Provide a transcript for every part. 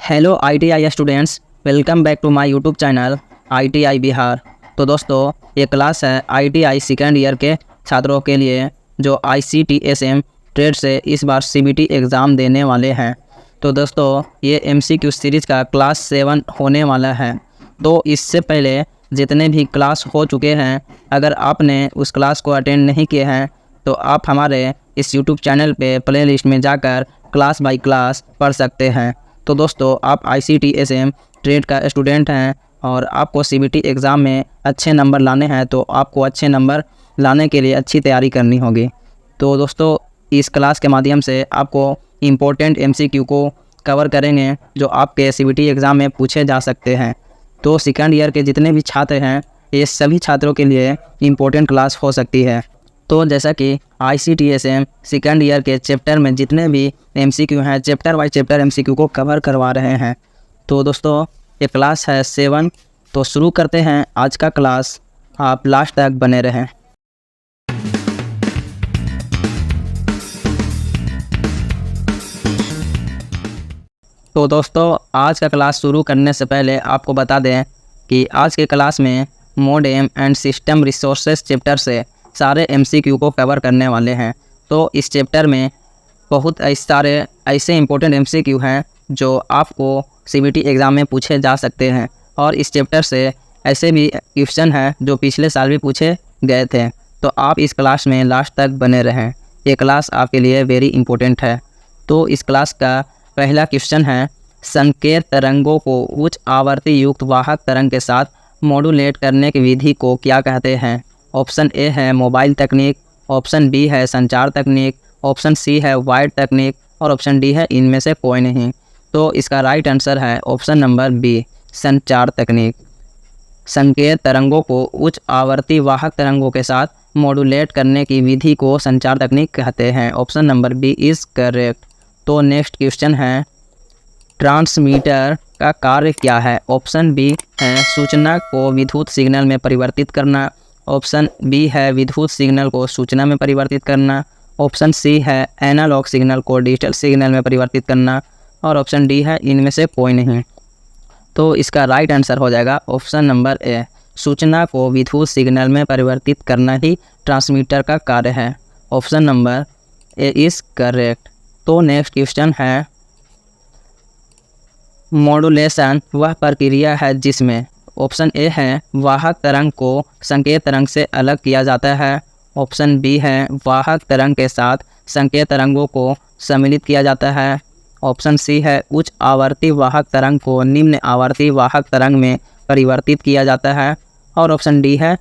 Hello ITI students, welcome back to my YouTube channel ITI Bihar. तो दोस्तों, ये class है ITI सेकेंड ईयर के छात्रों के लिए जो ICTSM ट्रेड से इस बार CBT एग्ज़ाम देने वाले हैं। तो दोस्तों, ये MCQ सीरीज़ का क्लास 7 होने वाला है। तो इससे पहले जितने भी क्लास हो चुके हैं, अगर आपने उस क्लास को अटेंड नहीं किए हैं तो आप हमारे इस यूट्यूब चैनल पे प्लेलिस्ट में जाकर क्लास बाय क्लास पढ़ सकते हैं। तो दोस्तों, आप ICTSM ट्रेड का स्टूडेंट हैं और आपको CBT एग्ज़ाम में अच्छे नंबर लाने हैं, तो आपको अच्छे नंबर लाने के लिए अच्छी तैयारी करनी होगी। तो दोस्तों, इस क्लास के माध्यम से आपको इम्पोर्टेंट MCQ को कवर करेंगे जो आपके CBT एग्ज़ाम में पूछे जा सकते हैं। तो सेकेंड ईयर के जितने भी छात्र हैं, ये सभी छात्रों के लिए इम्पोर्टेंट क्लास हो सकती है। तो जैसा कि ICTSM सेकेंड ईयर के चैप्टर में जितने भी MCQ हैं, चैप्टर बाय चैप्टर MCQ को कवर करवा रहे हैं। तो दोस्तों, ये क्लास है 7। तो शुरू करते हैं आज का क्लास। आप लास्ट तक बने रहें। तो दोस्तों, आज का क्लास शुरू करने से पहले आपको बता दें कि आज के क्लास में modem and system resources chapter से सारे MCQ को कवर करने वाले हैं। तो इस चैप्टर में बहुत सारे ऐसे इंपॉर्टेंट MCQ हैं जो आपको CBT एग्ज़ाम में पूछे जा सकते हैं, और इस चैप्टर से ऐसे भी क्वेश्चन हैं जो पिछले साल भी पूछे गए थे। तो आप इस क्लास में लास्ट तक बने रहें, ये क्लास आपके लिए वेरी इंपॉर्टेंट है। तो इस क्लास का पहला क्वेश्चन है, संकेत तरंगों को उच्च आवर्ती युक्त वाहक तरंग के साथ मॉड्यूलेट करने की विधि को क्या कहते हैं? ऑप्शन ए है मोबाइल तकनीक, ऑप्शन बी है संचार तकनीक, ऑप्शन सी है वायर तकनीक, और ऑप्शन डी है इनमें से कोई नहीं। तो इसका राइट आंसर है ऑप्शन नंबर बी, संचार तकनीक। संकेत तरंगों को उच्च आवर्ती वाहक तरंगों के साथ मॉड्यूलेट करने की विधि को संचार तकनीक कहते हैं। Option number B is correct. तो नेक्स्ट क्वेश्चन है, ट्रांसमीटर का कार्य क्या है? ऑप्शन बी है सूचना को विद्युत सिग्नल में परिवर्तित करना, ऑप्शन बी है विद्युत सिग्नल को सूचना में परिवर्तित करना, ऑप्शन सी है एनालॉग सिग्नल को डिजिटल सिग्नल में परिवर्तित करना, और ऑप्शन डी है इनमें से कोई नहीं। तो इसका राइट आंसर हो जाएगा ऑप्शन नंबर ए, सूचना को विद्युत सिग्नल में परिवर्तित करना ही ट्रांसमीटर का कार्य है। Option number A is correct. तो नेक्स्ट क्वेश्चन है, मॉड्यूलेशन वह प्रक्रिया है जिसमें ऑप्शन ए है वाहक तरंग को संकेत तरंग से अलग किया जाता है, ऑप्शन बी है वाहक तरंग के साथ संकेत तरंगों को सम्मिलित किया जाता है, ऑप्शन सी है उच्च आवर्ती वाहक तरंग को निम्न आवर्ती वाहक तरंग में परिवर्तित किया जाता है, और ऑप्शन डी है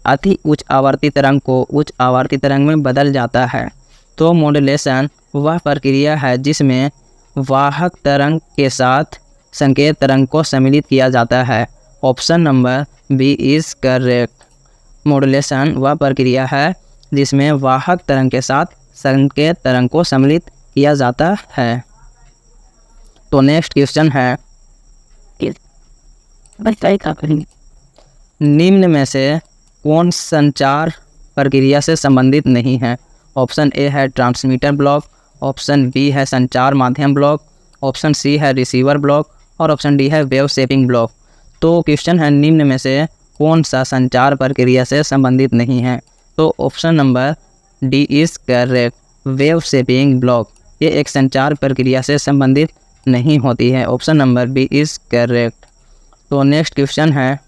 अति उच्च आवर्ती तरंग को उच्च आवर्ती तरंग में बदल जाता है। तो मॉड्यूलेशन वह प्रक्रिया है जिसमें वाहक तरंग के साथ संकेत तरंग को सम्मिलित किया जाता है। Option number B is correct. Modulation वह प्रक्रिया है जिसमें वाहक तरंग के साथ संकेत तरंग को सम्मिलित किया जाता है। तो नेक्स्ट क्वेश्चन है, निम्न में से कौन संचार प्रक्रिया से संबंधित नहीं है? ऑप्शन ए है ट्रांसमीटर ब्लॉक, ऑप्शन बी है संचार माध्यम ब्लॉक, ऑप्शन सी है रिसीवर ब्लॉक, और ऑप्शन डी है वेव शेपिंग ब्लॉक। तो क्वेश्चन है, निम्न में से कौन सा संचार प्रक्रिया से संबंधित नहीं है? तो option number D is correct, wave shaping block. ये एक संचार प्रक्रिया से संबंधित नहीं होती है। Option number B is correct. तो नेक्स्ट क्वेश्चन है,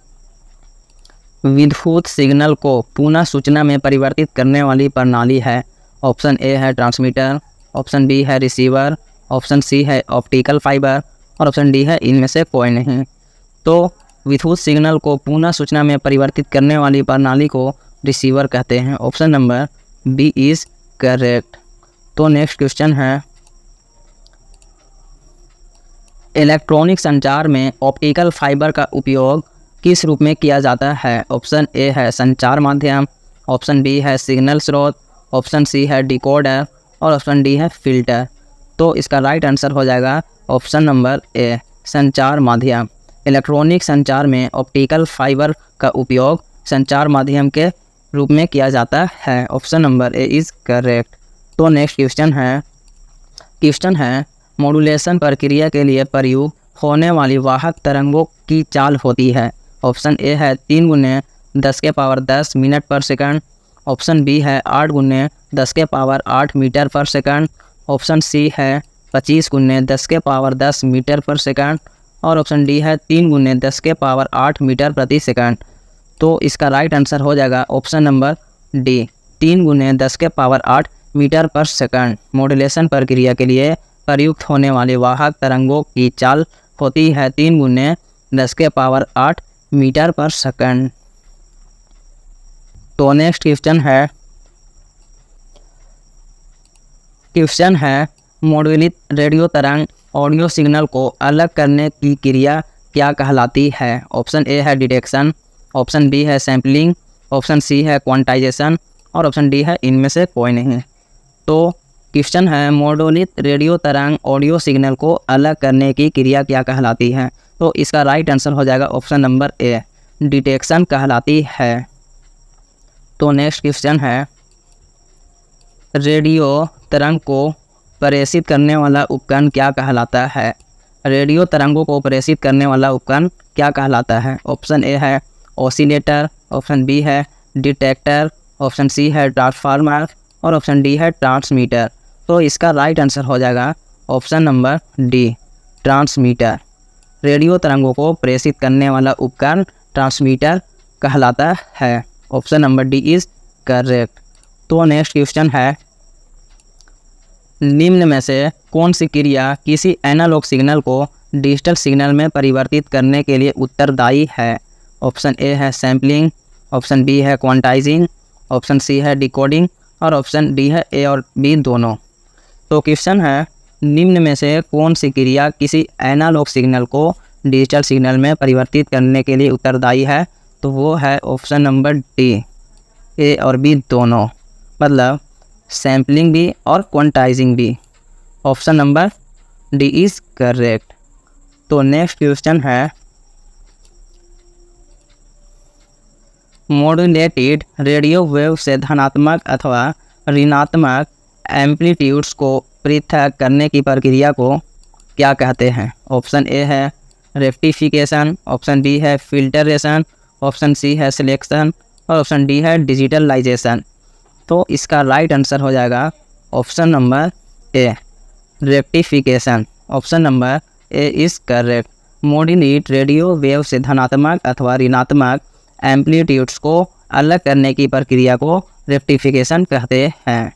विद्युत सिग्नल को पुनः सूचना में परिवर्तित करने वाली प्रणाली है? ऑप्शन ए है ट्रांसमीटर, ऑप्शन बी है रिसीवर, ऑप्शन सी है ऑप्टिकल फाइबर, और ऑप्शन डी है इनमें से कोई नहीं। तो विद्युत सिग्नल को पुनः सूचना में परिवर्तित करने वाली प्रणाली को रिसीवर कहते हैं। Option number B is correct. तो नेक्स्ट क्वेश्चन है, इलेक्ट्रॉनिक संचार में ऑप्टिकल फाइबर का उपयोग किस रूप में किया जाता है? ऑप्शन ए है संचार माध्यम, ऑप्शन बी है सिग्नल स्रोत, ऑप्शन सी है डिकोडर, और ऑप्शन डी है फिल्टर। तो इसका राइट आंसर हो जाएगा ऑप्शन नंबर ए, संचार माध्यम। इलेक्ट्रॉनिक संचार में ऑप्टिकल फाइबर का उपयोग संचार माध्यम के रूप में किया जाता है। Option number A is correct. तो नेक्स्ट क्वेश्चन है, मॉड्यूलेशन प्रक्रिया के लिए प्रयुक्त होने वाली वाहक तरंगों की चाल होती है? ऑप्शन ए है 3 गुने 10 मिनट पर सेकंड। ऑप्शन बी है 8 गुने 10 मीटर पर सेकंड। ऑप्शन सी है 25 गुने 10 मीटर पर सेकंड। और ऑप्शन डी है 3 गुने 10 मीटर प्रति सेकंड। तो इसका राइट आंसर हो जाएगा ऑप्शन नंबर डी, 3 गुने 10 मीटर पर सेकंड। मॉड्यूलेशन प्रक्रिया के लिए प्रयुक्त होने वाले वाहक तरंगों की चाल होती है 3 गुने 10 मीटर पर सेकंड। तो नेक्स्ट क्वेश्चन है मॉड्यूलित रेडियो तरंग ऑडियो सिग्नल को अलग करने की क्रिया क्या कहलाती है? ऑप्शन ए है डिटेक्शन, ऑप्शन बी है सैम्पलिंग, ऑप्शन सी है क्वांटाइजेशन और ऑप्शन डी है इनमें से कोई नहीं। तो क्वेश्चन है मॉड्यूलित रेडियो तरंग ऑडियो सिग्नल को अलग करने की क्रिया क्या कहलाती है? तो इसका राइट आंसर हो जाएगा ऑप्शन नंबर ए, डिटेक्शन कहलाती है। तो नेक्स्ट क्वेश्चन है रेडियो तरंग को प्रेषित करने वाला उपकरण क्या कहलाता है? रेडियो तरंगों को प्रेषित करने वाला उपकरण क्या कहलाता है? ऑप्शन ए है ऑसिलेटर, ऑप्शन बी है डिटेक्टर, ऑप्शन सी है ट्रांसफार्मर और ऑप्शन डी है ट्रांसमीटर। तो इसका राइट आंसर हो जाएगा option number D, transmitter. Radio तरंगों को प्रेषित करने वाला उपकरण ट्रांसमीटर कहलाता है। Option number D is correct. तो नेक्स्ट क्वेश्चन है निम्न में से कौन सी क्रिया किसी एनालॉग सिग्नल को डिजिटल सिग्नल में परिवर्तित करने के लिए उत्तरदायी है? ऑप्शन ए है सैम्पलिंग, ऑप्शन बी है क्वांटाइजिंग, ऑप्शन सी है डिकोडिंग और ऑप्शन डी है ए और बी दोनों। तो क्वेश्चन है निम्न में से कौन सी क्रिया किसी एनालॉग सिग्नल को डिजिटल सिग्नल में परिवर्तित करने के लिए उत्तरदायी है? तो वो है ऑप्शन नंबर डी, ए और बी दोनों, मतलब सैम्पलिंग भी और क्वांटाइजिंग भी। Option number D is correct. तो नेक्स्ट क्वेश्चन है मॉड्यूलेटेड रेडियो वेव से धनात्मक अथवा ऋणात्मक एम्पलीट्यूड्स को पृथक करने की प्रक्रिया को क्या कहते हैं? ऑप्शन ए है रेक्टिफिकेशन, ऑप्शन बी है फिल्टरेशन, ऑप्शन सी है सिलेक्शन और ऑप्शन डी है डिजिटलाइजेशन। तो इसका राइट आंसर हो जाएगा option number A, rectification. Option number A is correct. Modulate radio wave से धनात्मक अथवा ऋणात्मक एम्पलीट्यूड्स को अलग करने की प्रक्रिया को रेक्टिफिकेशन कहते हैं।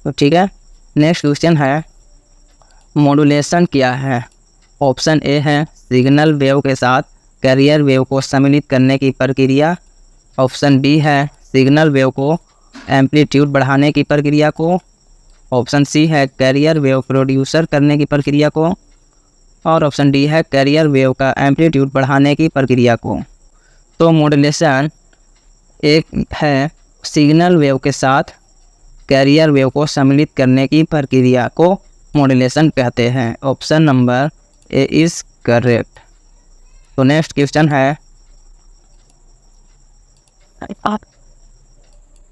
तो ठीक है, नेक्स्ट क्वेश्चन है मॉड्यूलेशन क्या है? ऑप्शन ए है सिग्नल वेव के साथ कैरियर वेव को सम्मिलित करने की प्रक्रिया, ऑप्शन बी है सिग्नल वेव को एम्पलीट्यूड बढ़ाने की प्रक्रिया को, ऑप्शन सी है कैरियर वेव प्रोड्यूसर करने की प्रक्रिया को और ऑप्शन डी है कैरियर वेव का एम्पलीट्यूड बढ़ाने की प्रक्रिया को। तो मॉड्यूलेशन एक है सिग्नल वेव के साथ कैरियर वेव को सम्मिलित करने की प्रक्रिया को मॉड्यूलेशन कहते हैं। Option number A is correct. तो नेक्स्ट क्वेश्चन है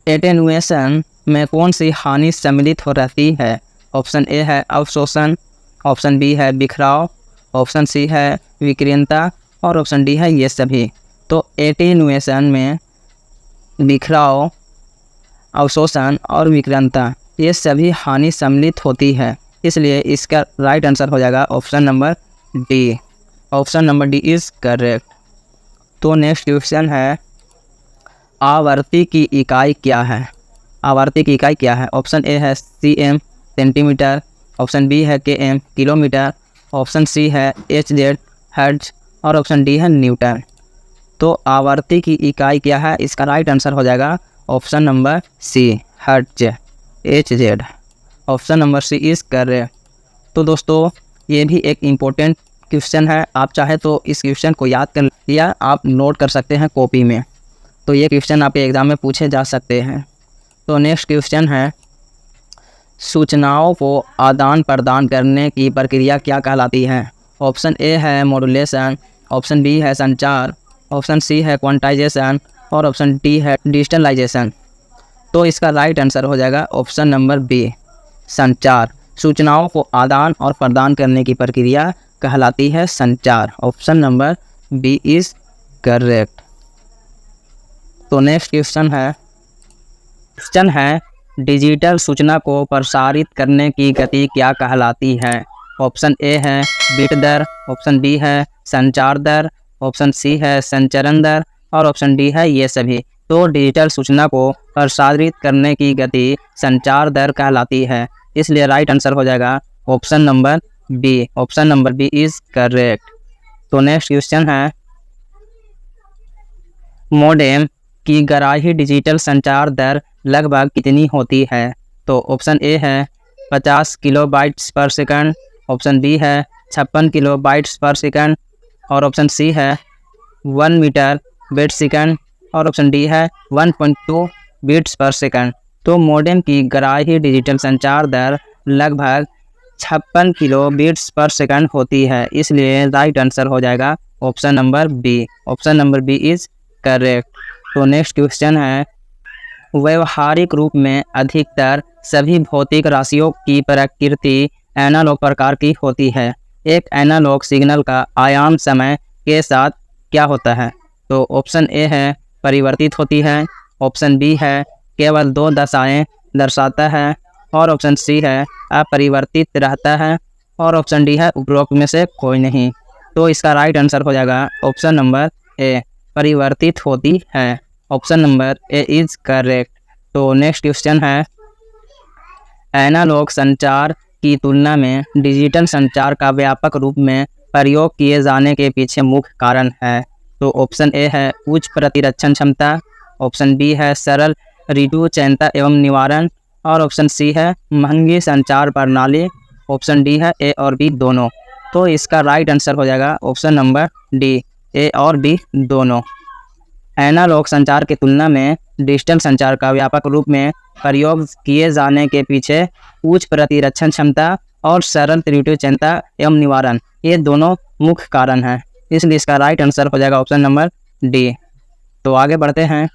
एटेनुएशन में कौन सी हानि सम्मिलित हो रहती है? ऑप्शन ए है अवशोषण, ऑप्शन बी है बिखराव, ऑप्शन सी है विकिरणता और ऑप्शन डी है ये सभी। तो एटेनुएशन में बिखराव, अवशोषण और विकिरणता ये सभी हानि सम्मिलित होती है, इसलिए इसका राइट आंसर हो जाएगा option number D. Option number D is correct. तो नेक्स्ट क्वेश्चन है आवर्ती की इकाई क्या है? आवर्ती की इकाई क्या है? ऑप्शन ए है cm सेंटीमीटर, ऑप्शन बी है km किलोमीटर, ऑप्शन सी है hz हर्ट्ज और ऑप्शन डी है न्यूटन। तो आवर्ती की इकाई क्या है? इसका राइट आंसर हो जाएगा option number C, hertz, hz। Option number C is correct. तो दोस्तों ये भी एक इम्पोर्टेंट क्वेश्चन है, आप चाहे तो इस क्वेश्चन को याद कर या आप नोट कर सकते हैं कॉपी में, तो ये क्वेश्चन आपके एग्ज़ाम में पूछे जा सकते हैं। तो नेक्स्ट क्वेश्चन है सूचनाओं को आदान प्रदान करने की प्रक्रिया क्या कहलाती है? ऑप्शन ए है मॉड्यूलेशन, ऑप्शन बी है संचार, ऑप्शन सी है क्वांटाइजेशन और ऑप्शन डी है डिजिटलाइजेशन। तो इसका राइट आंसर हो जाएगा ऑप्शन नंबर बी, संचार। सूचनाओं को आदान और प्रदान करने की प्रक्रिया कहलाती है संचार। Option number B is correct. तो नेक्स्ट क्वेश्चन है डिजिटल सूचना को प्रसारित करने की गति क्या कहलाती है। ऑप्शन ए है बिट दर, ऑप्शन बी है संचार दर, ऑप्शन सी है संचरण दर और ऑप्शन डी है ये सभी। तो डिजिटल सूचना को प्रसारित करने की गति संचार दर कहलाती है, इसलिए राइट आंसर हो जाएगा option number B. Option number B is correct. तो नेक्स्ट क्वेश्चन है मोडेम की ग्राही डिजिटल संचार दर लगभग कितनी होती है। तो ऑप्शन ए है 50 किलोबाइट्स पर सेकंड, ऑप्शन बी है 56 किलोबाइट्स पर सेकंड और ऑप्शन सी है 1 मीटर बिट सेकंड और ऑप्शन डी है 1.2 बिट्स पर सेकंड। तो मोडेम की ग्राही डिजिटल संचार दर लगभग 56 किलो बिट्स पर सेकंड होती है, इसलिए राइट आंसर हो जाएगा option number B. Option number B is correct. तो नेक्स्ट क्वेश्चन है व्यवहारिक रूप में अधिकतर सभी भौतिक राशियों की प्रकृति एनालॉग प्रकार की होती है। एक एनालॉग सिग्नल का आयाम समय के साथ क्या होता है। तो ऑप्शन ए है परिवर्तित होती है, ऑप्शन बी है केवल 2 दशाएं दर्शाता है और ऑप्शन सी है अपरिवर्तित रहता है और ऑप्शन डी है उपरोक्त में से कोई नहीं। तो इसका राइट आंसर हो जाएगा ऑप्शन नंबर ए, परिवर्तित होती है। Option number A is correct. तो नेक्स्ट क्वेश्चन है एनालॉग संचार की तुलना में डिजिटल संचार का व्यापक रूप में प्रयोग किए जाने के पीछे मुख्य कारण है। तो ऑप्शन ए है उच्च प्रतिरक्षण क्षमता, ऑप्शन बी है सरल ऋतु चयनता एवं निवारण और ऑप्शन सी है महंगी संचार प्रणाली, ऑप्शन डी है ए और बी दोनों। तो इसका राइट आंसर हो जाएगा ऑप्शन नंबर डी, ए और बी दोनों। एनालॉग संचार की तुलना में डिजिटल संचार का व्यापक रूप में प्रयोग किए जाने के पीछे उच्च प्रतिरक्षण क्षमता और सरल ऋतु चयनता एवं निवारण ये दोनों मुख्य कारण हैं, इसलिए इसका राइट आंसर हो जाएगा ऑप्शन नंबर डी। तो आगे बढ़ते हैं।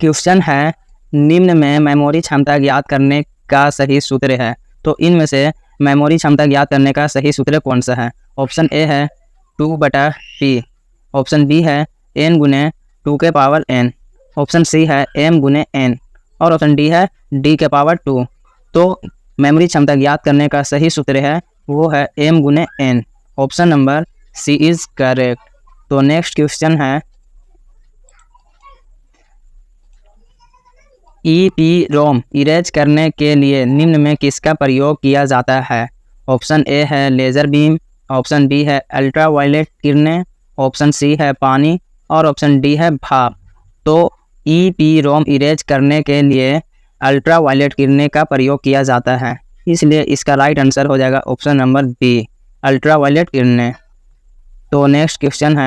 क्वेश्चन है निम्न में मेमोरी क्षमता ज्ञात करने का सही सूत्र है। तो इनमें से मेमोरी क्षमता ज्ञात करने का सही सूत्र कौन सा है। ऑप्शन ए है 2/p, ऑप्शन बी है n गुने 2 के पावर n, ऑप्शन सी है m गुने n और ऑप्शन डी है d के पावर 2। तो मेमोरी क्षमता ज्ञात करने का सही सूत्र है वो है m गुने n। Option number C is correct. तो नेक्स्ट क्वेश्चन है EEPROM इरेज करने के लिए निम्न में किसका प्रयोग किया जाता है। ऑप्शन ए है लेज़र बीम, ऑप्शन बी है अल्ट्रावायलेट किरणें, ऑप्शन सी है पानी और ऑप्शन डी है भाप। तो EEPROM इरेज करने के लिए अल्ट्रावायलेट किरणें का प्रयोग किया जाता है, इसलिए इसका राइट आंसर हो जाएगा ऑप्शन नंबर बी, अल्ट्रावायलेट किरणें। तो नेक्स्ट क्वेश्चन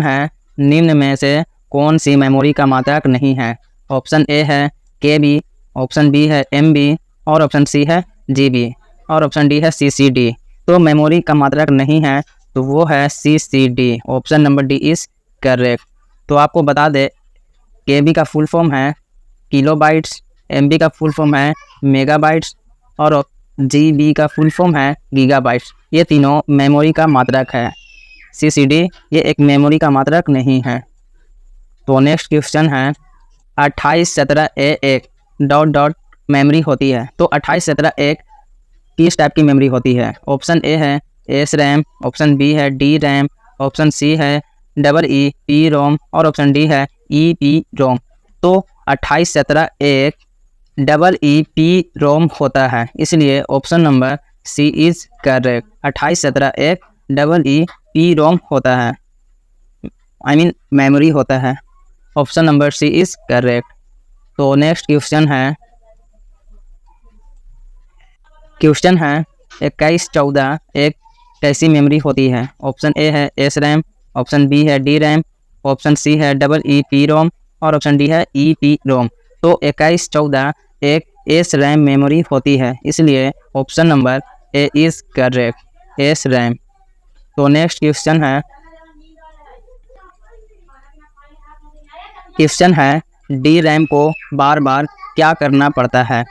है निम्न में से कौन सी मेमोरी का मात्रक नहीं है। ऑप्शन ए है KB, ऑप्शन बी है MB और ऑप्शन सी है GB और ऑप्शन डी है CCD। तो मेमोरी का मात्रक नहीं है तो वो है CCD। Option number D is correct. तो आपको बता दें KB का फुल फॉर्म है किलोबाइट्स, MB का फुल फॉर्म है मेगाबाइट्स और GB का फुल फॉर्म है गीगाबाइट्स। ये तीनों मेमोरी का मात्रक है। CCD ये एक मेमोरी का मात्रक नहीं है। तो नेक्स्ट क्वेश्चन है 2817A1 ... मेमोरी होती है। तो 2817A1 किस टाइप की मेमोरी होती है। ऑप्शन ए है SRAM, ऑप्शन बी है DRAM, ऑप्शन सी है EEPROM और ऑप्शन डी है EEPROM। तो 2817A1 EEPROM होता है, इसलिए option number C is correct. 2817A1 EEPROM होता है, मेमोरी होता है। Option number C is correct. तो नेक्स्ट क्वेश्चन है 2114 एक कैसी मेमोरी होती है। ऑप्शन ए है SRAM, ऑप्शन बी है DRAM, ऑप्शन सी है EEPROM और ऑप्शन डी है EEPROM। तो 2114 एक SRAM मेमोरी होती है, इसलिए option number A is correct, SRAM। तो नेक्स्ट क्वेश्चन है DRAM को बार बार क्या करना पड़ता है।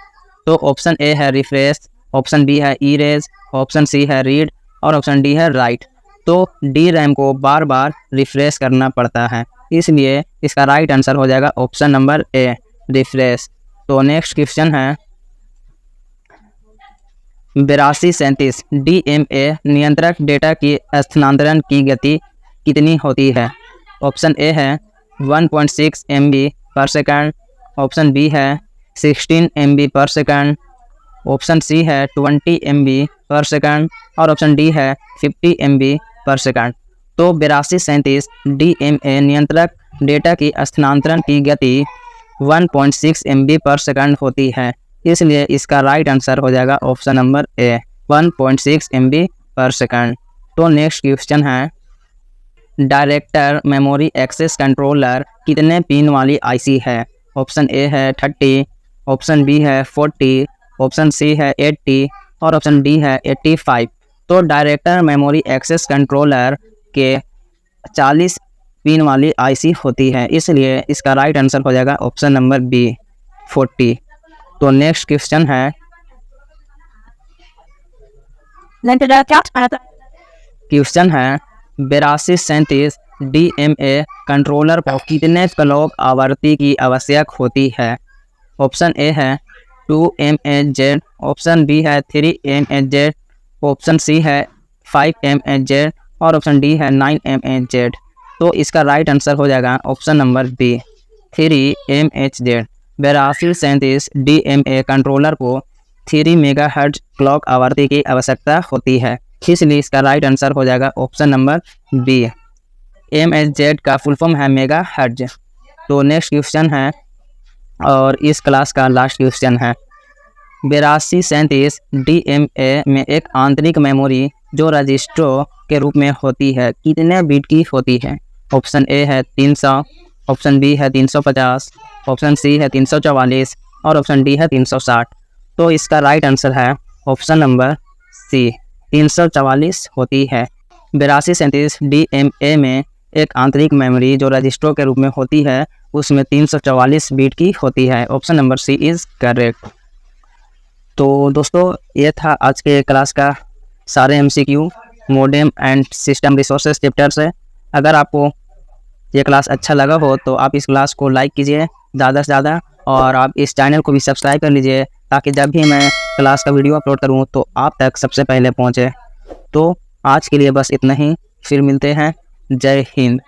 तो ऑप्शन ए है रिफ्रेश, ऑप्शन बी है इरेज, ऑप्शन सी है रीड और ऑप्शन डी है राइट। तो डी रैम को बार बार रिफ्रेश करना पड़ता है, इसलिए इसका राइट आंसर हो जाएगा ऑप्शन नंबर ए रिफ्रेश। तो नेक्स्ट क्वेश्चन है 8237 DMA नियंत्रक डेटा की स्थानांतरण की गति कितनी होती है? ऑप्शन ए है 1.6 MB पर सेकंड, ऑप्शन बी है 16 MB पर सेकंड, ऑप्शन सी है 20 MB पर सेकंड और ऑप्शन डी है 50 MB पर सेकंड। तो 8237 DMA नियंत्रक डेटा की स्थानांतरण की गति 1.6 MB पर सेकंड होती है, इसलिए इसका राइट आंसर हो जाएगा ऑप्शन नंबर ए 1.6 MB पर सेकंड। तो नेक्स्ट क्वेश्चन है डायरेक्टर मेमोरी एक्सेस कंट्रोलर कितने पिन वाली आईसी है? ऑप्शन ए है 30, ऑप्शन बी है 40, ऑप्शन सी है 80 और ऑप्शन डी है 85। तो डायरेक्टर मेमोरी एक्सेस कंट्रोलर के 40 पिन वाली आईसी होती है, इसलिए इसका राइट आंसर हो जाएगा ऑप्शन नंबर बी 40। तो नेक्स्ट क्वेश्चन है क्वेश्चन है 8237 DMA कंट्रोलर को कितने क्लॉक आवृत्ति की आवश्यक होती है? ऑप्शन ए है 2 MHz, ऑप्शन बी है 3 MHz, ऑप्शन सी है 5 MHz और ऑप्शन डी है 9 MHz। तो इसका राइट आंसर हो जाएगा option number B 3 MHz। 8237 DMA controller को 3 मेगाहर्ट्ज क्लॉक आवृत्ति की आवश्यकता होती है, इसलिए इसका राइट आंसर हो जाएगा ऑप्शन नंबर बी। MHz का फुल फॉर्म है मेगाहर्ट्ज। तो नेक्स्ट क्वेश्चन है और इस क्लास का लास्ट क्वेश्चन है 8237 DMA में एक आंतरिक मेमोरी जो रजिस्टरों के रूप में होती है कितने बिट की होती है? ऑप्शन ए है 300, ऑप्शन बी है 350, ऑप्शन सी है 344 और ऑप्शन डी है 360। तो इसका राइट आंसर है ऑप्शन नंबर सी 344 होती है। 8237 DMA में एक आंतरिक मेमोरी जो रजिस्टरों के रूप में होती है उसमें 344 बिट की होती है। Option number C is correct. तो दोस्तों ये था आज के क्लास का सारे MCQ modem and system resources chapter से। अगर आपको ये क्लास अच्छा लगा हो तो आप इस क्लास को लाइक कीजिए ज़्यादा से ज़्यादा और आप इस चैनल को भी सब्सक्राइब कर लीजिए ताकि जब भी मैं क्लास का वीडियो अपलोड करूँ तो आप तक सबसे पहले पहुँचे। तो आज के लिए बस इतना ही, फिर मिलते हैं। जय हिंद।